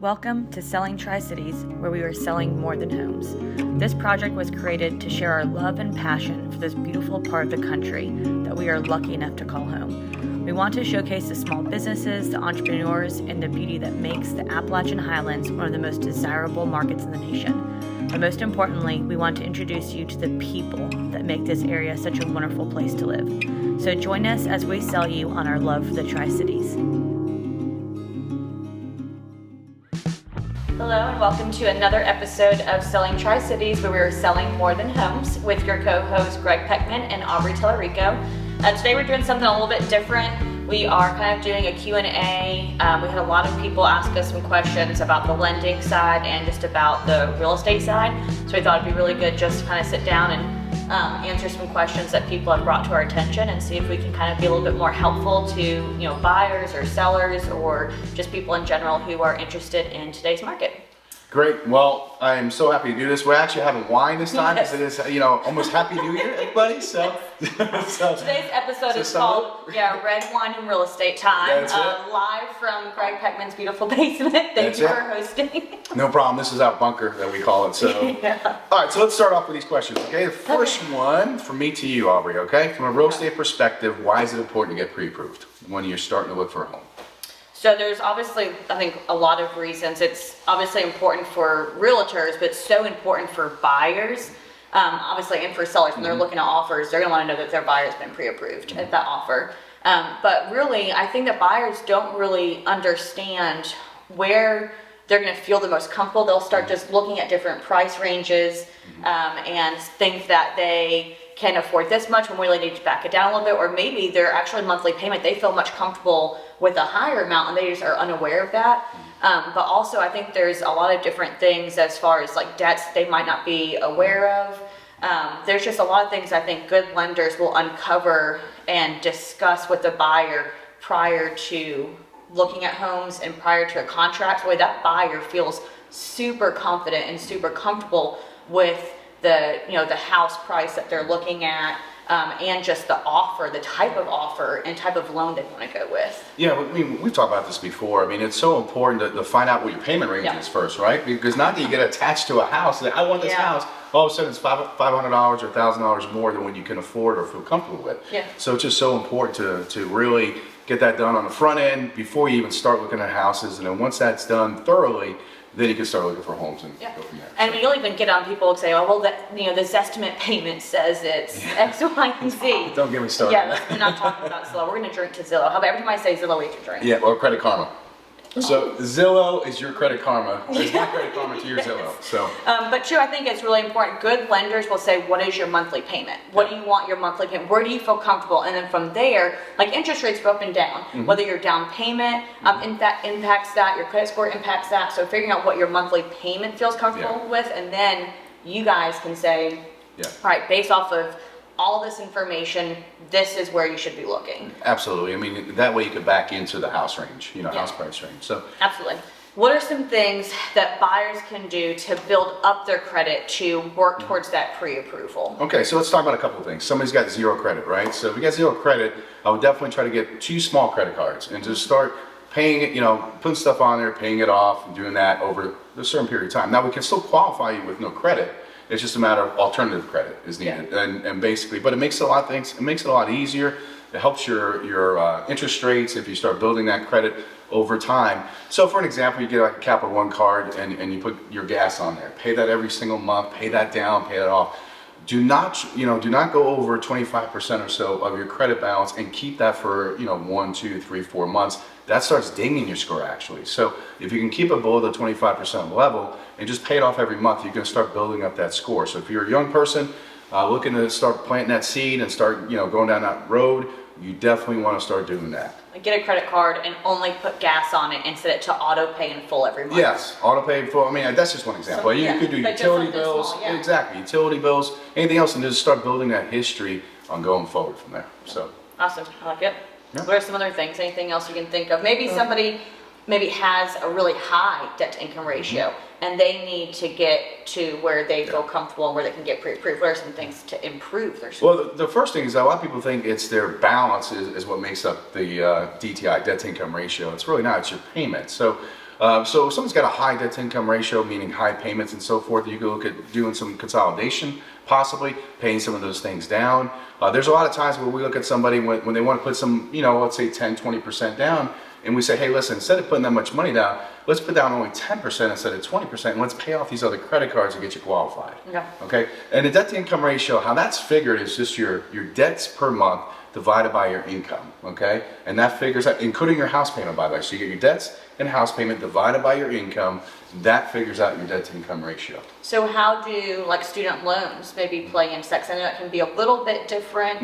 Welcome to Selling Tri-Cities, where we are selling more than homes. This project was created to share our love and passion for this beautiful part of the country that we are lucky enough to call home. We want to showcase the small businesses, the entrepreneurs, and the beauty that makes the Appalachian Highlands one of the most desirable markets in the nation. But most importantly, we want to introduce you to the people that make this area such a wonderful place to live. So join us as we sell you on our love for the Tri-Cities. Hello and welcome to another episode of Selling Tri-Cities, where we are selling more than homes with your co-hosts Gregg Pechmann and Aubrey Tellerico. Today we're doing something a little bit different. We are kind of doing a Q&A. We had a lot of people ask us some questions about the lending side and just about the real estate side. So we thought it'd be really good just to kind of sit down and answer some questions that people have brought to our attention and see if we can kind of be a little bit more helpful to buyers or sellers or just people in general who are interested in today's market. Great. Well, I'm so happy to do this. We're actually having wine this time because it is, almost Happy New Year, everybody. So today's episode is called Red Wine and Real Estate Time. Live from Gregg Pechmann's beautiful basement. Thank you for hosting. No problem. This is our bunker that we call it. So, All right. So let's start off with these questions. Okay. The first one from me to you, Aubrey. Okay. From a real estate perspective, why is it important to get pre-approved when you're starting to look for a home? So there's obviously, I think, a lot of reasons. It's obviously important for realtors, but so important for buyers, obviously, and for sellers. When they're looking at offers, they're going to want to know that their buyer's been pre-approved at that offer. But really, I think that buyers don't really understand where they're going to feel the most comfortable. They'll start just looking at different price ranges and think that they can afford this much when we really need to back it down a little bit, or maybe their actual monthly payment, they feel much comfortable with a higher amount and they just are unaware of that. But also I think there's a lot of different things as far as like debts they might not be aware of. There's just a lot of things I think good lenders will uncover and discuss with the buyer prior to looking at homes and prior to a contract, where that buyer feels super confident and super comfortable with the house price that they're looking at, and just the offer, the type of offer and type of loan they want to go with. Yeah, I mean, we've talked about this before. I mean, it's so important to find out what your payment range is first, right? Because not that you get attached to a house, that I want this house, all of a sudden it's $500 or $1,000 more than what you can afford or feel comfortable with. Yeah. So it's just so important to really get that done on the front end before you even start looking at houses. And then once that's done thoroughly, then you can start looking for homes and go from there. And you'll even get on people and say, oh, well, this estimate payment says it's X, Y, and Z. Don't get me started. Yeah, we're not talking about Zillow. We're going to drink to Zillow. How about every time I say Zillow, we have to drink? Yeah, or Credit Karma. So Zillow is your Credit Karma. It's my Credit Karma to your Zillow. So, but too, I think it's really important. Good lenders will say, what is your monthly payment? What do you want your monthly payment? Where do you feel comfortable? And then from there, like interest rates go up and down. Whether your down payment impacts that, your credit score impacts that. So figuring out what your monthly payment feels comfortable with, and then you guys can say, all right, based off of all this information, this is where you should be looking. Absolutely. I mean, that way you could back into the house range, house price range. So absolutely. What are some things that buyers can do to build up their credit to work towards that pre-approval? Okay, so let's talk about a couple of things. Somebody's got zero credit, right? So if you got zero credit, I would definitely try to get 2 small credit cards and just start paying it, putting stuff on there, paying it off, and doing that over a certain period of time. Now, we can still qualify you with no credit. It's just a matter of alternative credit is needed, and basically, but it makes a lot of things. It makes it a lot easier. It helps your interest rates if you start building that credit over time. So, for an example, you get like a Capital One card and you put your gas on there. Pay that every single month. Pay that down. Pay that off. Do not go over 25% or so of your credit balance and keep that for 1, 2, 3, 4 months. That starts dinging your score actually. So if you can keep it below the 25% level and just pay it off every month, you can start building up that score. So if you're a young person looking to start planting that seed and start going down that road, you definitely want to start doing that. Get a credit card and only put gas on it and set it to auto pay in full every month. Yes, auto pay in full. I mean, that's just one example. You could do utility bills, exactly, utility bills, anything else, and just start building that history on going forward from there. So awesome, I like it. What are some other things? Anything else you can think of? Maybe somebody has a really high debt to income ratio and they need to get to where they feel comfortable and where they can get pre-approved. What are some things to improve their score? Well, the first thing is that a lot of people think it's their balance is what makes up the DTI, debt to income ratio. It's really not. It's your payment. So So if someone's got a high debt to income ratio, meaning high payments and so forth, you can look at doing some consolidation, possibly paying some of those things down. There's a lot of times where we look at somebody when they want to put some, let's say 10, 20% down, and we say, hey, listen, instead of putting that much money down, let's put down only 10% instead of 20%, and let's pay off these other credit cards to get you qualified. Okay. Okay? And the debt to income ratio, how that's figured is just your debts per month divided by your income, okay? And that figures out, including your house payment, by the way. So you get your debts and house payment divided by your income, that figures out your debt to income ratio. So how do like student loans maybe play into that? 'Cause I know it can be a little bit different.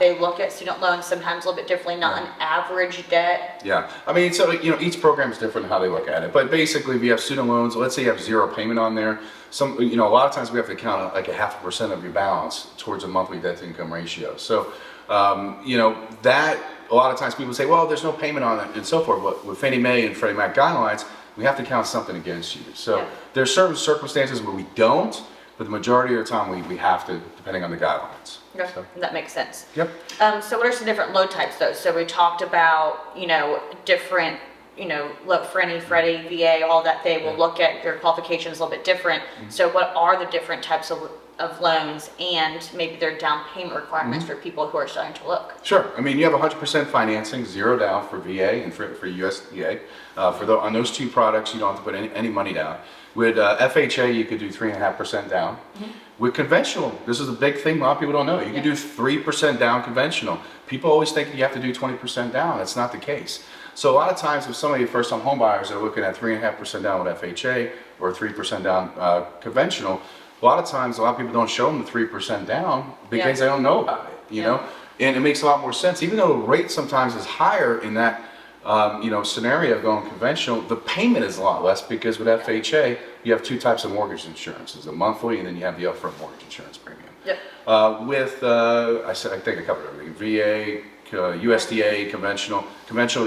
They look at student loans sometimes a little bit differently, not an average debt. Yeah, I mean, so each program is different in how they look at it. But basically, if you have student loans, let's say you have zero payment on there. A lot of times we have to count like a 0.5% of your balance towards a monthly debt to income ratio. So, that a lot of times people say, well, there's no payment on it and so forth. But with Fannie Mae and Freddie Mac guidelines, we have to count something against you. So there's certain circumstances where we don't, but the majority of the time we have to, depending on the guidelines. Okay. So. That makes sense. Yep. So what are some different loan types though? So we talked about, different, look, Fannie, Freddie, VA, all that they will look at their qualifications a little bit different. So what are the different types of loans and maybe their down payment requirements for people who are starting to look? Sure. I mean, you have 100% financing, zero down for VA and for USDA. On those two products, you don't have to put any money down. With FHA, you could do 3.5% down. With conventional, this is a big thing a lot of people don't know. You can do 3% down conventional. People always think you have to do 20% down. That's not the case. So a lot of times if somebody, first-time home buyers, are looking at 3.5% down with FHA or 3% down conventional, a lot of people don't show them the 3% down because they don't know about it, know? And it makes a lot more sense. Even though the rate sometimes is higher in that scenario going conventional, the payment is a lot less because with FHA, you have two types of mortgage insurance. There's a monthly and then you have the upfront mortgage insurance premium. Yep. I think I covered everything. VA, USDA, conventional,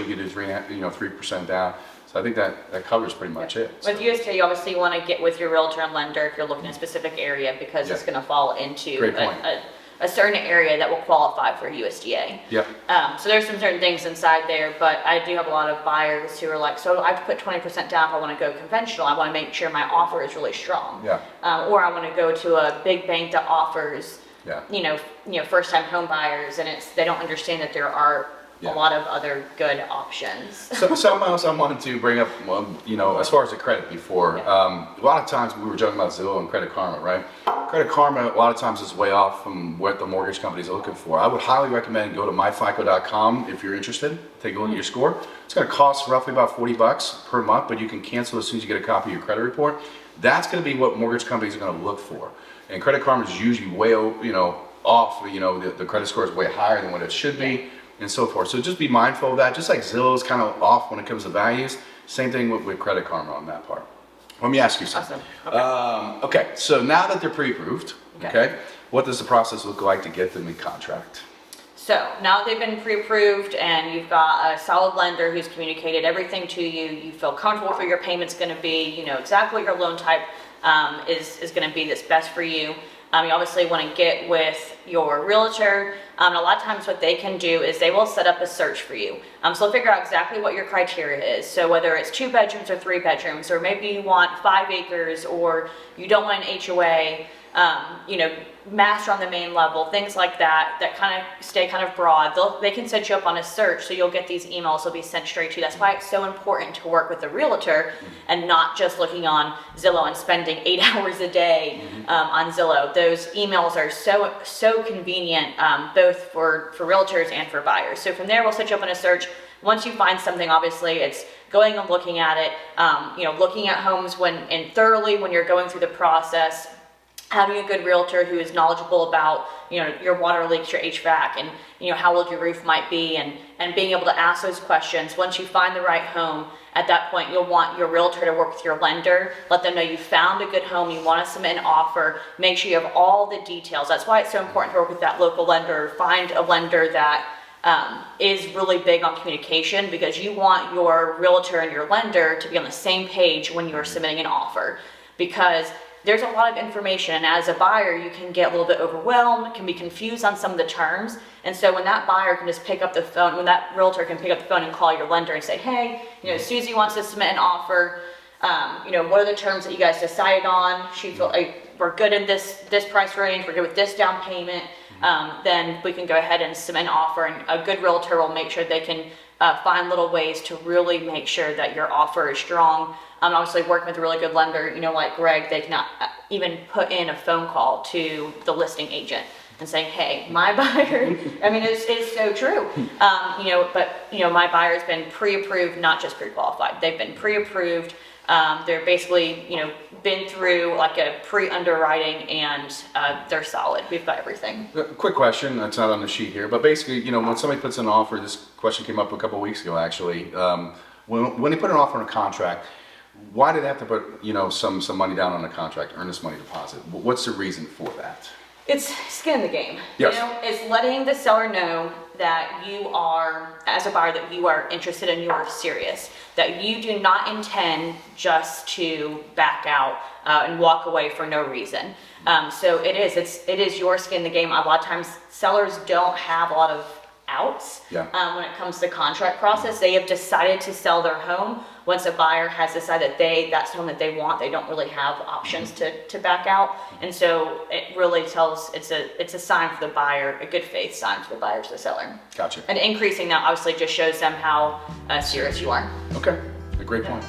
you can do 3% down. So I think that covers pretty much it. With USDA, you obviously want to get with your realtor and lender if you're looking in a specific area because it's going to fall into a certain area that will qualify for USDA. Yep. So there's some certain things inside there, but I do have a lot of buyers who are like, so I have to put 20% down if I want to go conventional. I want to make sure my offer is really strong. Yeah. Or I want to go to a big bank that offers, first-time home buyers, and they don't understand that there are a lot of other good options. So something else I wanted to bring up, as far as the credit before, a lot of times we were joking about Zillow and Credit Karma, right? Credit Karma, a lot of times is way off from what the mortgage companies are looking for. I would highly recommend go to myfico.com if you're interested. Take a look at your score. It's going to cost roughly about $40 per month, but you can cancel as soon as you get a copy of your credit report. That's going to be what mortgage companies are going to look for. And Credit Karma is usually way, off. The credit score is way higher than what it should be. And so forth. So just be mindful of that. Just like Zillow is kind of off when it comes to values, same thing with Credit Karma on that part. Let me ask you something. Awesome. Okay, so now that they're pre-approved, okay, what does the process look like to get them in contract? So now that they've been pre-approved and you've got a solid lender who's communicated everything to you, you feel comfortable with what your payment's going to be, you know exactly what your loan type is going to be that's best for you. You obviously want to get with your realtor. A lot of times what they can do is they will set up a search for you. So they'll figure out exactly what your criteria is. So whether it's 2 bedrooms or 3 bedrooms, or maybe you want 5 acres, or you don't want an HOA, master on the main level, things like that, that kind of stay kind of broad. They can set you up on a search, so you'll get these emails will be sent straight to you. That's why it's so important to work with a realtor and not just looking on Zillow and spending 8 hours a day on Zillow. Those emails are so convenient, both for realtors and for buyers. So from there, we'll set you up on a search. Once you find something, obviously, it's going and looking at it, looking at homes thoroughly when you're going through the process, having a good realtor who is knowledgeable about, your water leaks, your HVAC, and, how old your roof might be, and being able to ask those questions. Once you find the right home, at that point, you'll want your realtor to work with your lender, let them know you found a good home, you want to submit an offer, make sure you have all the details. That's why it's so important to work with that local lender. Find a lender that is really big on communication, because you want your realtor and your lender to be on the same page when you're submitting an offer, because there's a lot of information. And as a buyer, you can get a little bit overwhelmed, can be confused on some of the terms. And so when that buyer can just pick up the phone, when that realtor can pick up the phone and call your lender and say, hey, you know, Susie wants to submit an offer. You know, what are the terms that you guys decided on? She feel like we're good in this price range, we're good with this down payment. Then we can go ahead and submit an offer, and a good realtor will make sure they can find little ways to really make sure that your offer is strong. Obviously working with a really good lender, you know, like Gregg, they can even put in a phone call to the listing agent and saying, hey, my buyer, I mean, it's so true. You know, but, you know, my buyer's been pre-approved, not just pre-qualified. They've been pre-approved. They're basically, you know, been through like a pre-underwriting, and they're solid. We've got everything. Quick question, that's not on the sheet here, but basically, you know, when somebody puts in an offer, this question came up a couple of weeks ago actually, when they put an offer on a contract, why do they have to put, you know, some money down on a contract, earnest money deposit? What's the reason for that? It's skin in the game. Yes. You know, it's letting the seller know that you are, as a buyer, that you are interested and you are serious, that you do not intend just to back out and walk away for no reason. So it is your skin in the game. A lot of times sellers don't have a lot of outs when it comes to the contract process. They have decided to sell their home. Once a buyer has decided that that's the home that they want, they don't really have options to back out. And so it really tells, it's a sign for the buyer, a good faith sign for the buyer to the seller. Gotcha. And increasing that obviously just shows them how serious you are. Okay, a great point.